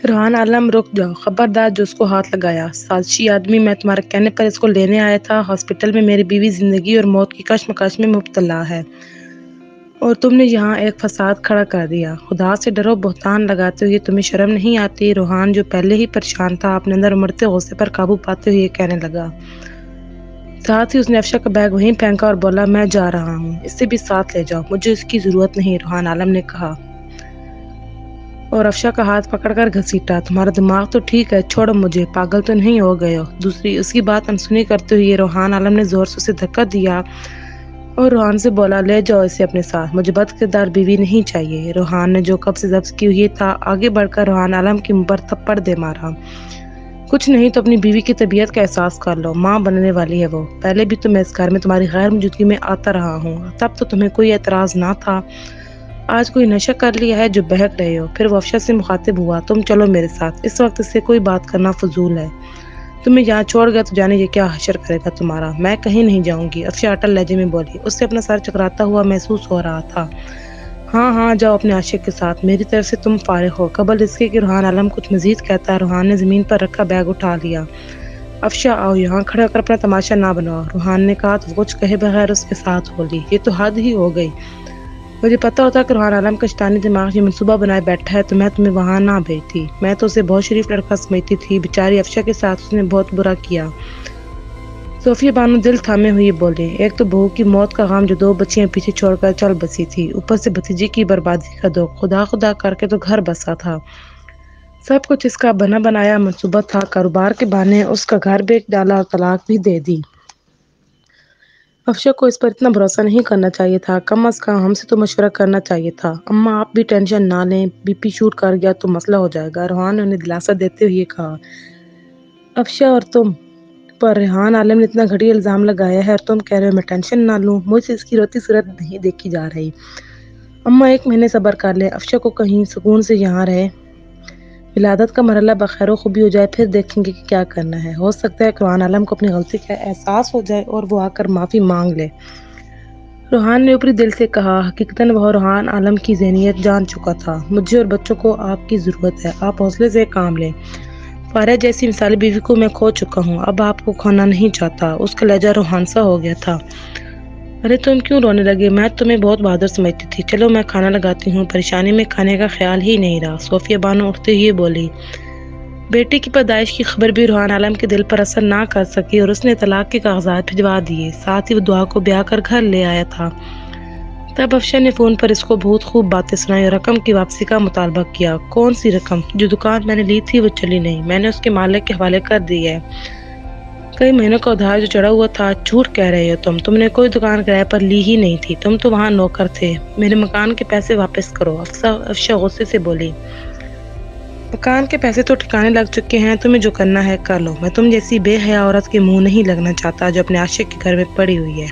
روحان عالم رک جاؤ، خبردار جو اس کو ہاتھ لگایا، سازشی آدمی، میں تمہارے کہنے پر اس کو لینے آیا تھا۔ ہاسپٹل میں میری بیوی زندگی اور موت کی کشمکش میں مبتلا ہے اور تم نے یہاں ایک فساد کھڑا کر دیا۔ خدا سے ڈرو، بہتان لگاتے ہوئے تمہیں شرم نہیں آتی؟ روحان جو پہلے ہی پریشان تھا اپنے اندر امڑتے غصے پر قابو پاتے ہوئے کہنے لگا۔ ساتھ ہی اس نے افشا کا بیگ وہیں پھینکا اور بولا، میں جا رہا ہوں، اس سے بھی ساتھ لے جاؤ، مجھے اس کی ضرورت نہیں، روحان عالم نے کہا اور افشا کا ہاتھ پکڑ کر گھسیٹا۔ تمہارا دماغ تو ٹھیک ہے، چھوڑو مجھے، پاگل تو نہیں ہو گئے ہو؟ دوسری اس کی بات انسنی کرتے ہوئے روحان عالم نے زور سے اسے دھکا دیا اور روحان سے بولا، لے جاؤ اسے اپنے ساتھ، مجھے بد کردار بیوی نہیں چاہیے۔ روحان نے جو قبض سے ضبط کی ہوئی تھا آگے بڑھ کر روحان عالم کی منہ پر تھپڑ دے مارا۔ کچھ نہیں تو اپنی بیوی کی طبیعت کا احساس کر لو، ماں بننے والی ہے وہ۔ پہلے بھی تو میں اس گھر میں تمہاری غیر موجودگی میں آتا رہا ہوں، تب تو تمہیں کوئی اعتراض نہ تھا، آج کوئی نشہ کر لیا ہے جو بہک رہے ہو؟ پھر وہ افشا سے مخاطب ہوا، تم چلو میرے ساتھ، اس وقت اس سے کوئی بات کرنا فضول ہے، تمہیں یہاں چھوڑ گیا تو جانے یہ کیا حشر کرے گا تمہارا۔ میں کہیں نہیں جاؤں گی، افشا اٹل لہجے میں بولی، اس سے اپنا سر چکراتا ہوا محسوس ہو رہا تھا۔ ہاں ہاں جاؤ اپنے عاشق کے ساتھ، میری طرف سے تم فارغ ہو۔ قبل اس کے کہ روحان عالم کچھ مزید کہتا، روحان نے زمین پر رکھا بیگ اٹھا لیا۔ افشا آؤ، یہاں کھڑے ہو کر اپنا تماشا نہ بناؤ، روحان نے کہا تو کچھ کہے بغیر اس کے ساتھ بولی، یہ تو حد ہی ہو گئی، مجھے پتا ہوتا کہ روحان عالم کا شیطانی دماغ یہ منصوبہ بنائے بیٹھا ہے تو میں تمہیں وہاں نہ بھیجتی، میں تو اسے بہت شریف لڑکا سمجھتی تھی، بیچاری افشا کے ساتھ اس نے بہت برا کیا۔ صوفیہ بانو دل تھامے ہوئے بولے، ایک تو بہو کی موت کا غم جو دو بچیاں پیچھے چھوڑ کر چل بسی تھی، اوپر سے بھتیجی کی بربادی کا دکھ، خدا خدا کر کے تو گھر بسا تھا، سب کچھ اس کا بنا بنایا منصوبہ تھا، کاروبار کے بہانے اس کا گھر بیچ ڈالا اور طلاق بھی دے دی۔ افشا کو اس پر اتنا بھروسہ نہیں کرنا چاہیے تھا، کم از کم ہم سے تو مشورہ کرنا چاہیے تھا۔ اماں آپ بھی ٹینشن نہ لیں، بی پی شوٹ کر گیا تو مسئلہ ہو جائے گا، روحان نے انہیں دلاسا دیتے ہوئے کہا۔ افشا اور تم پر روحان عالم نے اتنا گھٹیا الزام لگایا ہے اور تم کہہ رہے ہو میں ٹینشن نہ لوں، مجھ سے اس کی روتی صورت نہیں دیکھی جا رہی۔ اماں 1 مہینے صبر کر لیں، افشا کو کہیں سکون سے یہاں رہے، ولادت کا مرحلہ بخیر و خوبی ہو جائے پھر دیکھیں گے کہ کیا کرنا ہے، ہو سکتا ہے کہ روحان عالم کو اپنی غلطی کا احساس ہو جائے اور وہ آ کر معافی مانگ لے، روحان نے اوپری دل سے کہا۔ حقیقتاً وہ روحان عالم کی ذہنیت جان چکا تھا، مجھے اور بچوں کو آپ کی ضرورت ہے، آپ حوصلے سے کام لیں، فارہ جیسی مثالی بیوی کو میں کھو چکا ہوں، اب آپ کو کھونا نہیں چاہتا، اس کا لہجہ روحان سا ہو گیا تھا۔ ارے تم کیوں رونے لگے، میں تمہیں بہت بہادر سمجھتی تھی، چلو میں کھانا لگاتی ہوں، پریشانی میں کھانے کا خیال ہی نہیں رہا، صوفیہ بانو اٹھتے ہوئے بولی۔ بیٹی کی پیدائش کی خبر بھی روحان عالم کے دل پر اثر نہ کر سکی اور اس نے طلاق کے کاغذات بھجوا دیے، ساتھ ہی وہ دعا کو بیاہ کر گھر لے آیا تھا۔ تب افشا نے فون پر اس کو بہت خوب باتیں سنائی اور رقم کی واپسی کا مطالبہ کیا۔ کون سی رقم؟ جو دکان میں نے لی تھی وہ چلی نہیں، میں نے اس کے مالک کے حوالے کر دی ہے۔ کئی مہینوں کا ادھار جو چڑھا ہوا تھا، جھوٹ کہہ رہے ہو تم نے کوئی دکان کرائے پر لی ہی نہیں تھی، تم تو وہاں نوکر تھے، میرے مکان کے پیسے واپس کرو، افشا غصے سے بولی۔ مکان کے پیسے تو ٹھکانے لگ چکے ہیں، تمہیں جو کرنا ہے کر لو، میں تم جیسی بے حیا عورت کے منہ نہیں لگنا چاہتا جو اپنے عاشق کے گھر میں پڑی ہوئی ہے۔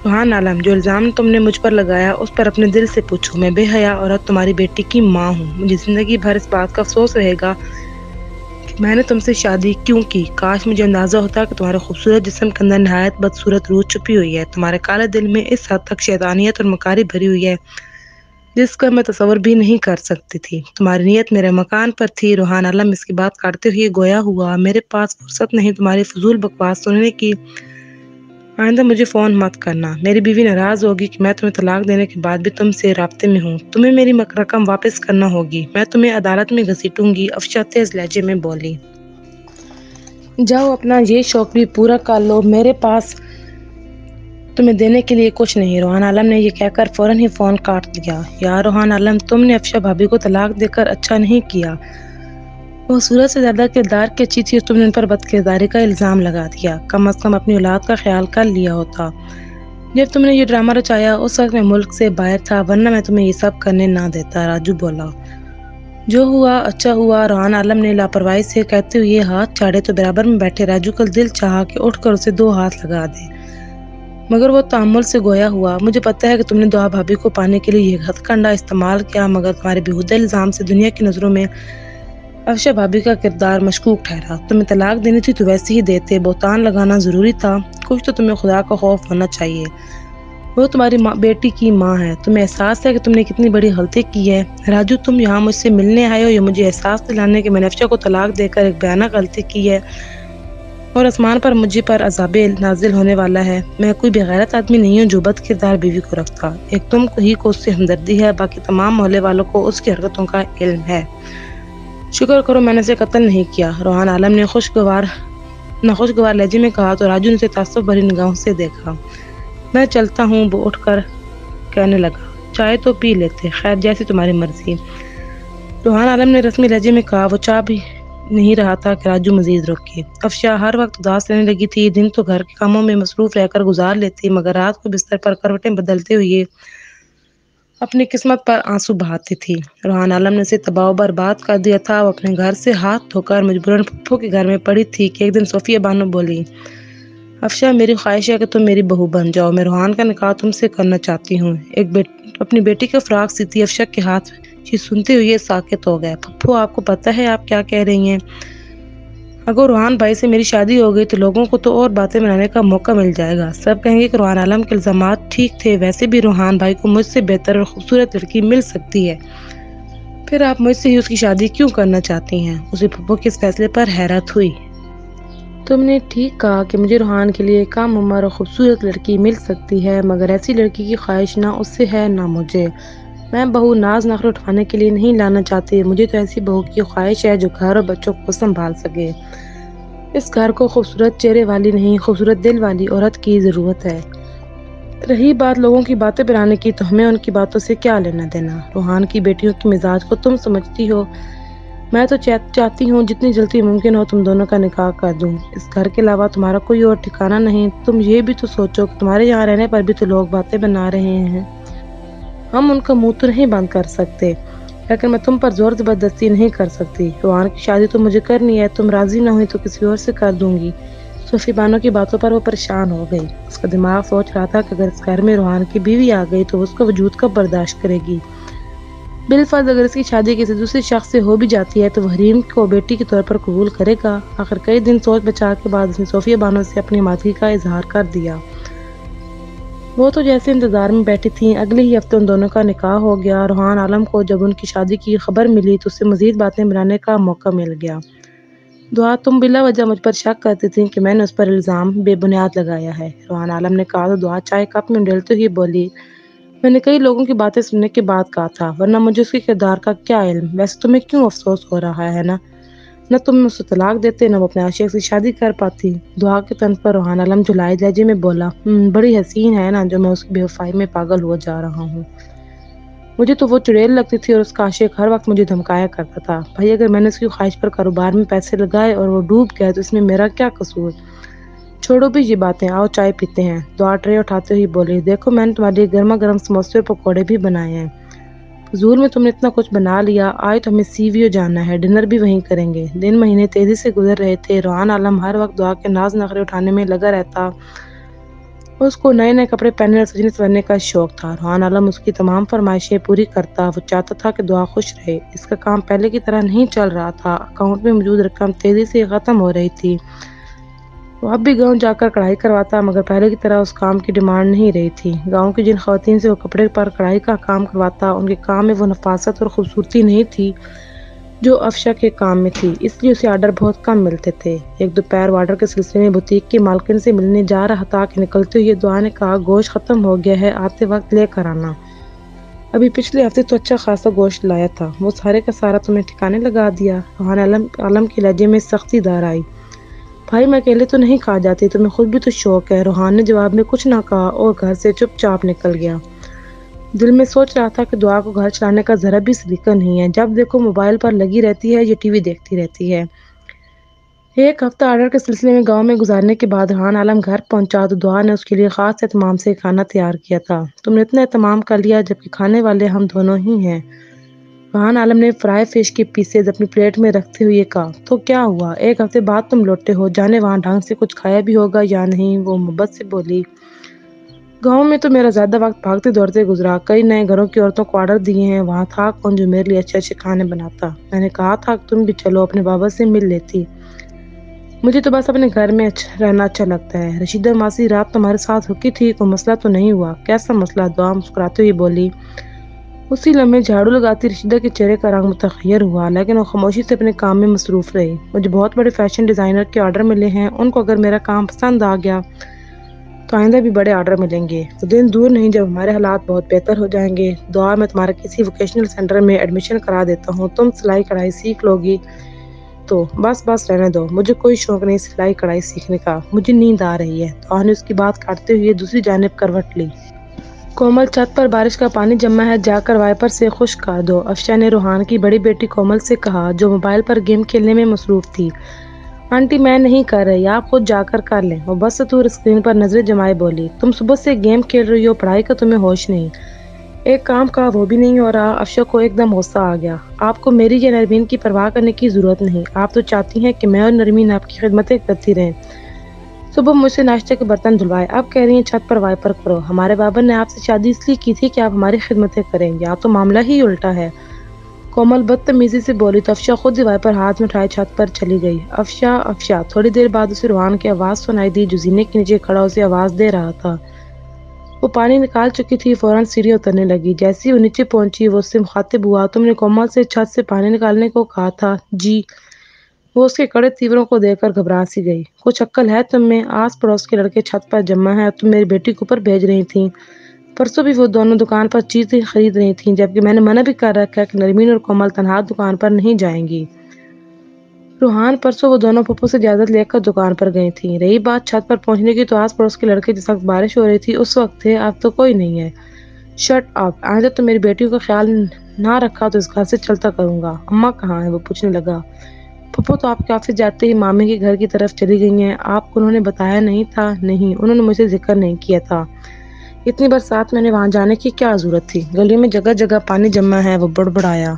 روحان عالم، جو الزام تم نے مجھ پر لگایا اس پر اپنے دل سے پوچھو، میں بے حیا عورت تمہاری بیٹی کی ماں ہوں، مجھے زندگی بھر اس بات کا افسوس رہے گا کہ میں نے تم سے شادی کیوں کی، کاش مجھے اندازہ ہوتا کہ تمہارے خوبصورت جسم کے اندر نہایت بدصورت روح چھپی ہوئی ہے، تمہارے کالے دل میں اس حد تک شیطانیت اور مکاری بھری ہوئی ہے جس کا میں تصور بھی نہیں کر سکتی تھی، تمہاری نیت میرے مکان پر تھی۔ روحان عالم اس کی بات کاٹتے ہوئے گویا ہوا، میرے پاس فرصت نہیں تمہاری فضول بکواس سننے کی، آئندہ مجھے فون مت کرنا، میری بیوی ناراض ہوگی کہ میں تمہیں طلاق دینے کے بعد بھی تم سے رابطے میں ہوں، تمہیں میری رقم واپس کرنا ہوگی، میں تمہیں عدالت میں گھسیٹوں گی، افشا تیز لہجے میں بولی۔ جاؤ اپنا یہ شوق بھی پورا کر لو، میرے پاس تمہیں دینے کے لیے کچھ نہیں، روحان عالم نے یہ کہہ کر فوراً ہی فون کاٹ دیا۔ یار روحان عالم، تم نے افشا بھابی کو طلاق دے کر اچھا نہیں کیا، وہ صورت سے زیادہ کردار کی اچھی تھی اور تم نے ان پر بد کرداری کا الزام لگا دیا، کم از کم اپنی اولاد کا خیال کر لیا ہوتا، جب تم نے یہ ڈرامہ رچایا اس وقت میں ملک سے باہر تھا، ورنہ میں تمہیں یہ سب کرنے نہ دیتا، راجو بولا۔ جو ہوا اچھا ہوا، روحان عالم نے لاپرواہی سے کہتے ہوئے ہاتھ چھاڑے تو برابر میں بیٹھے راجو کا دل چاہا کہ اٹھ کر اسے 2 ہاتھ لگا دے، مگر وہ تحمل سے گویا ہوا، مجھے پتہ ہے کہ تم نے دعا بھابی کو پانے کے لیے یہ ہتھ کنڈا استعمال کیا، مگر تمہارے بیہودہ الزام سے دنیا کی نظروں میں افشا بھابی کا کردار مشکوک ٹھہرا، تمہیں طلاق دینی تھی تو ویسے ہی دیتے، بہتان لگانا ضروری تھا، کچھ تو تمہیں خدا کا خوف ہونا چاہیے، وہ تمہاری بیٹی کی ماں ہے، تمہیں احساس ہے کہ تم نے کتنی بڑی غلطی کی ہے؟ راجو، تم یہاں مجھ سے ملنے آئے ہو یا مجھے احساس دلانے کہ میں نے افشا کو طلاق دے کر ایک بیانہ غلطی کی ہے اور آسمان پر مجھے پر عذاب نازل ہونے والا ہے؟ میں کوئی بغیرت آدمی نہیں ہوں جو بد کردار بیوی کو رکھتا۔ ایک تم ہی کو اس سے ہمدردی ہے، باقی تمام محلے والوں کو اس کی حرکتوں کا علم ہے۔ شکر کرو میں نے اسے قتل نہیں کیا، روحان عالم نے ناخوشگوار لہجے میں کہا تو راجو نے اسے تعصب بھری نگاہوں سے دیکھا۔ میں چلتا ہوں، وہ اٹھ کر کہنے لگا۔ چائے تو پی لیتے، خیر جیسی تمہاری مرضی، روحان عالم نے رسمی لہجے میں کہا۔ وہ چاہ بھی نہیں رہا تھا کہ راجو مزید رکے۔ افشا ہر وقت اداس رہنے لگی تھی، دن تو گھر کے کاموں میں مصروف رہ کر گزار لیتی مگر رات کو بستر پر کروٹیں بدلتے ہوئے اپنی قسمت پر آنسو بہاتی تھی۔ روحان عالم نے اسے تباہ و برباد کر دیا تھا۔ وہ اپنے گھر سے ہاتھ دھو کر مجبوراً پھپھو کے گھر میں پڑی تھی کہ ایک دن صوفیہ بانو بولی، افشا میری خواہش ہے کہ تم میری بہو بن جاؤ، میں روحان کا نکاح تم سے کرنا چاہتی ہوں۔ اپنی بیٹی کا فراق سیتی افشا کے ہاتھ سنتے ہوئے ساکت ہو گئے۔ پھپھو، آپ کو پتہ ہے آپ کیا کہہ رہی ہیں؟ اگر روحان بھائی سے میری شادی ہو گئی تو لوگوں کو تو اور باتیں بنانے کا موقع مل جائے گا، سب کہیں گے کہ روحان عالم کے الزامات ٹھیک تھے، ویسے بھی روحان بھائی کو مجھ سے بہتر اور خوبصورت لڑکی مل سکتی ہے، پھر آپ مجھ سے ہی اس کی شادی کیوں کرنا چاہتی ہیں؟ اسے پھپھو کے اس فیصلے پر حیرت ہوئی۔ تم نے ٹھیک کہا کہ مجھے روحان کے لیے کم عمر اور خوبصورت لڑکی مل سکتی ہے، مگر ایسی لڑکی کی خواہش نہ اس سے ہے نہ مجھے۔ میں بہو ناز نخرے اٹھانے کے لیے نہیں لانا چاہتی، مجھے تو ایسی بہو کی خواہش ہے جو گھر اور بچوں کو سنبھال سکے۔ اس گھر کو خوبصورت چہرے والی نہیں، خوبصورت دل والی عورت کی ضرورت ہے۔ رہی بات لوگوں کی باتیں بنانے کی تو ہمیں ان کی باتوں سے کیا لینا دینا؟ روحان کی بیٹیوں کی مزاج کو تم سمجھتی ہو، میں تو چاہتی ہوں جتنی جلدی ممکن ہو تم دونوں کا نکاح کر دوں۔ اس گھر کے علاوہ تمہارا کوئی اور ٹھکانہ نہیں، تم یہ بھی تو سوچو کہ تمہارے یہاں رہنے پر بھی تو لوگ باتیں بنا رہے ہیں، ہم ان کا منہ تو نہیں بند کر سکتے، لیکن میں تم پر زور زبردستی نہیں کر سکتی۔ روحان کی شادی تو مجھے کرنی ہے، تم راضی نہ ہوئی تو کسی اور سے کر دوں گی۔ صوفی بانو کی باتوں پر وہ پریشان ہو گئی، اس کا دماغ سوچ رہا تھا کہ اگر اس گھر میں روحان کی بیوی آ گئی تو اس کا وجود کب برداشت کرے گی؟ بالفرض اگر اس کی شادی کسی دوسرے شخص سے ہو بھی جاتی ہے تو وہ حریم کو بیٹی کے طور پر قبول کرے گا؟ آخر کئی دن سوچ بچا کے بعد اس نے صوفیہ بانو سے اپنی مادگی کا اظہار کر دیا۔ وہ تو جیسے انتظار میں بیٹھی تھیں، اگلے ہی ہفتے ان دونوں کا نکاح ہو گیا۔ روحان عالم کو جب ان کی شادی کی خبر ملی تو اسے مزید باتیں بنانے کا موقع مل گیا۔ دعا، تم بلا وجہ مجھ پر شک کرتی تھی کہ میں نے اس پر الزام بے بنیاد لگایا ہے، روحان عالم نے کہا تو دعا چائے کپ میں ڈالتے ہوئے بولی، میں نے کئی لوگوں کی باتیں سننے کے بعد کہا تھا، ورنہ مجھے اس کے کردار کا کیا علم؟ ویسے تمہیں کیوں افسوس ہو رہا ہے؟ نہ تم اسے طلاق دیتے نہ وہ اپنے عاشق سے شادی کر پاتی۔ دعا کے طنز پر روحان عالم جھلائی لہجے میں بولا، بڑی حسین ہے نا جو میں اس کی بے وفائی میں پاگل ہوا جا رہا ہوں۔ مجھے تو وہ چڑیل لگتی تھی اور اس کا عاشق ہر وقت مجھے دھمکایا کرتا تھا۔ بھائی اگر میں نے اس کی خواہش پر کاروبار میں پیسے لگائے اور وہ ڈوب گیا تو اس میں میرا کیا قصور؟ چھوڑو بھی یہ باتیں، آؤ چائے پیتے ہیں۔ دعا ٹرے اٹھاتے ہوئی بولی، دیکھو میں نے تمہارے لیے گرما گرم سموسے اور پکوڑے بھی بنائے ہیں، فضول میں تم نے اتنا کچھ بنا لیا، آج تو ہمیں سی ویو جانا ہے، ڈنر بھی وہیں کریں گے۔ دن مہینے تیزی سے گزر رہے تھے، روحان عالم ہر وقت دعا کے ناز نخرے اٹھانے میں لگا رہتا، اس کو نئے نئے کپڑے پہننے اور سجنے سورنے کا شوق تھا۔ روحان عالم اس کی تمام فرمائشیں پوری کرتا، وہ چاہتا تھا کہ دعا خوش رہے۔ اس کا کام پہلے کی طرح نہیں چل رہا تھا، اکاؤنٹ میں موجود رقم تیزی سے ختم ہو رہی تھی۔ وہ اب بھی گاؤں جا کر کڑھائی کرواتا مگر پہلے کی طرح اس کام کی ڈیمانڈ نہیں رہی تھی۔ گاؤں کی جن خواتین سے وہ کپڑے پر کڑھائی کا کام کرواتا ان کے کام میں وہ نفاست اور خوبصورتی نہیں تھی جو افشا کے کام میں تھی، اس لیے اسے آرڈر بہت کم ملتے تھے۔ ایک دوپہر وہ آرڈر کے سلسلے میں بوتیک کی مالکن سے ملنے جا رہا تھا کہ نکلتے ہوئے دعا نے کہا، گوشت ختم ہو گیا ہے، آتے وقت لے کر آنا، ابھی پچھلے ہفتے تو اچھا خاصا گوشت لایا تھا، وہ سارے کا سارا تم نے ٹھکانے لگا دیا؟ روحان عالم کے لہجے میں سختی دار آئی۔ بھائی میں اکیلے تو نہیں کھا جاتی، تمہیں خود بھی تو شوق ہے۔ روحان نے جواب میں کچھ نہ کہا اور گھر سے چپ چاپ نکل گیا۔ دل میں سوچ رہا تھا کہ دعا کو گھر چلانے کا ذرا بھی سلیقہ نہیں ہے، جب دیکھو موبائل پر لگی رہتی ہے یا ٹی وی دیکھتی رہتی ہے۔ ایک ہفتہ آرڈر کے سلسلے میں گاؤں میں گزارنے کے بعد روحان عالم گھر پہنچا تو دعا نے اس کے لیے خاص اہتمام سے کھانا تیار کیا تھا۔ تم نے اتنا اہتمام کر لیا جبکہ کھانے والے ہم دونوں ہی ہیں، روحان عالم نے فرائی فش کے پیسز اپنی پلیٹ میں رکھتے ہوئے کہا۔ تو کیا ہوا، ایک ہفتے بعد تم لوٹے ہو، جانے وہاں ڈھنگ سے کچھ کھایا بھی ہوگا یا نہیں؟ وہ محبت سے بولی، گاؤں میں تو میرا زیادہ وقت بھاگتے دوڑتے گزرا، کئی نئے گھروں کی عورتوں کو آرڈر دیے ہیں، وہاں تھا کون جو میرے لیے اچھے اچھے کھانے بناتا؟ میں نے کہا تھا کہ تم بھی چلو، اپنے بابا سے مل لیتی۔ مجھے تو بس اپنے گھر میں رہنا اچھا لگتا ہے۔ رشیدہ ماسی رات تمہارے ساتھ رکی تھی، کوئی مسئلہ تو نہیں ہوا؟ کیسا مسئلہ؟ دعا مسکراتے ہوئے بولی۔ اسی لمحے جھاڑو لگاتی رشیدہ کے چہرے کا رنگ متغیر ہوا، لیکن وہ خاموشی سے اپنے کام میں مصروف رہی۔ مجھے بہت بڑے فیشن ڈیزائنر کے آرڈر ملے ہیں، ان کو اگر میرا کام پسند آ گیا تو آئندہ بھی بڑے آرڈر ملیں گے۔ وہ دن دور نہیں جب ہمارے حالات بہت بہتر ہو جائیں گے۔ دعا میں تمہارا کسی ووکیشنل سینٹر میں ایڈمیشن کرا دیتا ہوں، تم سلائی کڑھائی سیکھ لو گی تو۔ بس رہنے دو، مجھے کوئی شوق نہیں سلائی کڑھائی سیکھنے کا، مجھے نیند آ رہی ہے۔ دعا نے اس کی بات کاٹتے ہوئے دوسری جانب کروٹ لی۔ کومل، چھت پر بارش کا پانی جمع ہے، جا کر وائپر سے خشک کر دو، افشا نے روحان کی بڑی بیٹی کومل سے کہا، جو موبائل پر گیم کھیلنے میں مصروف تھی۔ آنٹی میں نہیں کر رہی، آپ خود جا کر کر لیں، وہ بس طور اسکرین پر نظریں جمائے بولی۔ تم صبح سے گیم کھیل رہی ہو، پڑھائی کا تمہیں ہوش نہیں، ایک کام کا وہ بھی نہیں ہو رہا۔ افشا کو ایک دم غصہ آ گیا۔ آپ کو میری یا نرمین کی پرواہ کرنے کی ضرورت نہیں، آپ تو چاہتی ہیں کہ میں اور نرمین آپ کی خدمتیں کرتی رہیں۔ صبح مجھ سے ناشتے کے برتن دھلوائے، اب کہہ رہی ہیں چھت پر وائپر کرو۔ ہمارے بابا نے آپ سے شادی اس لیے کی تھی کہ آپ ہماری خدمتیں کریں، یا تو معاملہ ہی الٹا ہے۔ کومل بدتمیزی سے بولی تو افشا خود ہی وائپر ہاتھ میں اٹھائے چھت پر چلی گئی۔ افشا۔ تھوڑی دیر بعد اسے روحان کی آواز سنائی دی، جو زینے کے نیچے کھڑا اسے آواز دے رہا تھا۔ وہ پانی نکال چکی تھی، فوراً سیڑھی اترنے لگی۔ جیسے ہی وہ نیچے پہنچی وہ اس سے مخاطب ہوا، تم نے کومل سے چھت سے پانی نکالنے کو کہا تھا؟ جی۔ وہ اس کے کڑے تیوروں کو دیکھ کر گھبرا سی گئی۔ کچھ عقل ہے تم میں؟ آس پڑوس کے لڑکے چھت پر جمع ہیں اور تم میری بیٹی کو اوپر بھیج رہی تھیں۔ پرسوں بھی وہ دونوں دکان پر چیزیں خرید رہی تھیں، جبکہ میں نے منع بھی کر رکھا ہے کہ نرمین اور کومل تنہا دکان پر نہیں جائیں گی۔ روحان، پرسوں وہ دونوں پھپھو سے اجازت لے کر دکان پر گئی تھیں۔ رہی بات چھت پر پہنچنے کی تو آس پڑوس کے لڑکے جس وقت بارش ہو رہی تھی اس وقت تھے، اب تو کوئی نہیں ہے۔ شٹ اپ، آئندہ تو میری بیٹیوں کا خیال نہ رکھا تو اس گھر سے چلتا کروں گا۔ اماں کہاں ہیں؟ وہ پوچھنے لگا۔ پھپھو تو آپ کے آفس جاتے ہی مامی کے گھر کی طرف چلی گئی ہیں۔ آپ کو انہوں نے بتایا نہیں تھا؟ نہیں، انہوں نے مجھے ذکر نہیں کیا تھا۔ اتنی برسات میں انہیں وہاں جانے کی کیا ضرورت تھی؟ گلیوں میں جگہ جگہ پانی جمع ہے، وہ بڑبڑایا۔